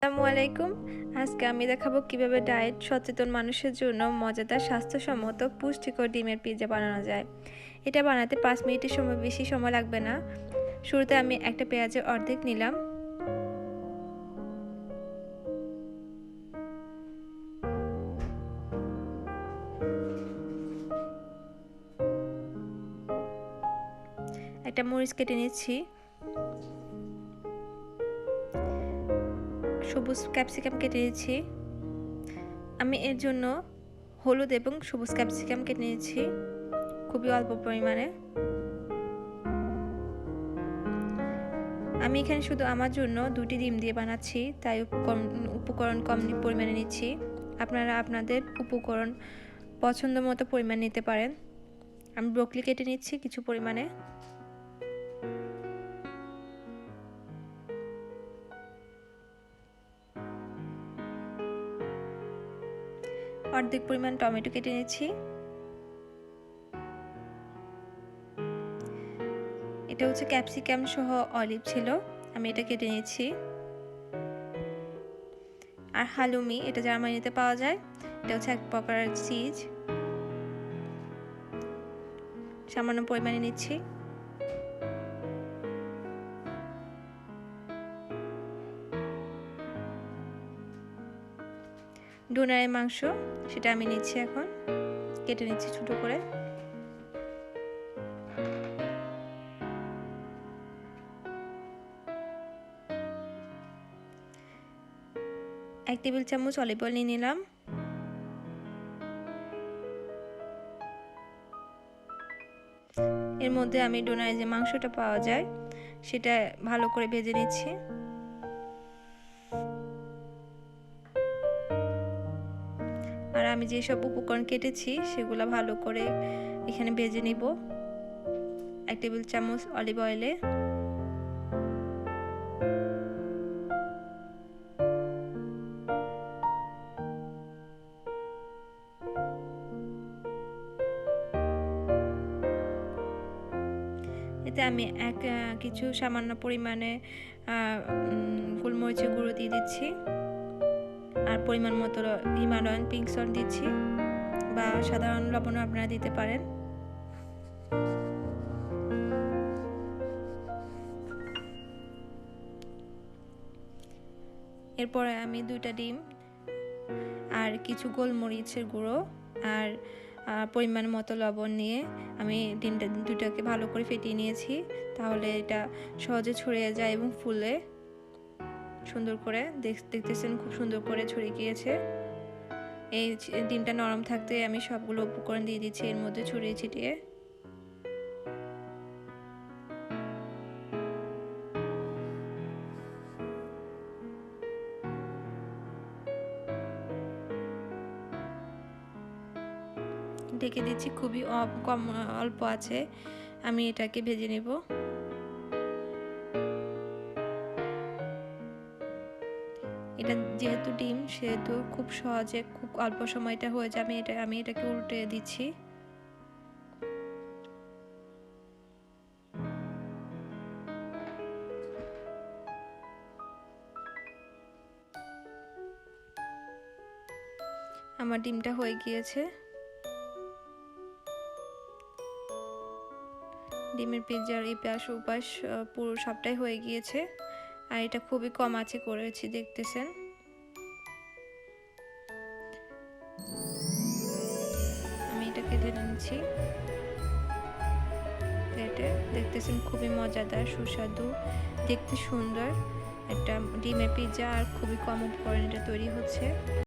আসসালামু আলাইকুম। আজকে আমি দেখাবো কিভাবে ডায়েট সচেতন মানুষের জন্য মজাদার স্বাস্থ্যসম্মত পুষ্টিকর ডিমের পিৎজা বানানো যায়। এটা বানাতে 5 মিনিটের সময় বেশি সময় লাগবে না। শুরুতে আমি একটা পেঁয়াজের অর্ধেক নিলাম। একটা মরিচ কেটে নিচ্ছি। সবুজ ক্যাপসিকাম কেটে নিচ্ছি। আমি এর জন্য হলুদ এবং সবুজ ক্যাপসিকাম কেটে নিয়েছি খুবই অল্প পরিমাণে। আমি এখানে শুধু আমার জন্য 2টি ডিম দিয়ে বানাচ্ছি, তাই উপকরণ কম পরিমাণে নিচ্ছি। আপনারা আপনাদের উপকরণ পছন্দ মতো পরিমাণ নিতে পারেন। আমি ব্রোকলি কেটে নিচ্ছি কিছু পরিমাণে। অর্ধেক পরিমাণ টমেটো কেটে নিচ্ছি। এটা হচ্ছে ক্যাপসিকাম সহ অলিভ ছিল, আমি এটা কেটে নিচ্ছি। আর হালুমি, এটা জার্মানিতে পাওয়া যায়, এটা হচ্ছে এক প্রকার চিজ, সামান্য পরিমাণে নিচ্ছি। ডোনারের মাংস, সেটা আমি নিচ্ছি, এখন কেটে নিচ্ছি ছোট করে। এক টেবিল চামচ অলিভ অয়েল নিয়ে নিলাম। এর মধ্যে আমি ডোনারে যে মাংসটা পাওয়া যায় সেটা ভালো করে ভেজে নিচ্ছি। আর আমি যেসব উপকরণ কেটেছি সেগুলো ভালো করে এখানে ভেজে নিব এক টেবিল চামচ অলিভ অয়েলে। এতে আমি কিছু সামান্য পরিমাণে গোলমরিচের গুঁড়ো দিয়ে দিচ্ছি, আর পরিমাণ মতো হিমালয়ান পিঙ্ক সল্ট দিচ্ছি, বা সাধারণ লবণও আপনারা দিতে পারেন। এরপরে আমি 2টা ডিম আর কিছু গোলমরিচের গুঁড়ো আর পরিমাণ মতো লবণ নিয়ে আমি ডিমটা 2টাকে ভালো করে ফেটিয়ে নিয়েছি, তাহলে এটা সহজে ছড়িয়ে যায় এবং ফুলে সুন্দর করে। দেখতেছেন খুব সুন্দর করে ছড়িয়ে গিয়েছে। এই ডিমটা নরম থাকতে আমি সবগুলো উপকরণ দিয়ে দিচ্ছি এর মধ্যে ছড়িয়ে ছিটিয়ে। ঢেকে দিচ্ছি, খুবই কম অল্প আছে, আমি এটাকে ভেজে নেব। এটা যেহেতু ডিম সেহেতু খুব সহজে খুব অল্প সময়টা হয়ে যাবে। আমি এটাকে উল্টে দিচ্ছি। আমার ডিমটা হয়ে গিয়েছে। ডিমের পিৎজার এই পাশ ওপাশ পুরো সবটাই হয়ে গিয়েছে, আর এটা খুবই কম আঁচে করেছি, দেখতেছেন। আমি এটাকে ঢেলে নিচ্ছি প্লেটে। দেখতেছেন খুবই মজাদার, সুস্বাদু, দেখতে সুন্দর একটা ডিমের পিৎজা, আর খুবই কম উপকরণে এটা তৈরি হচ্ছে।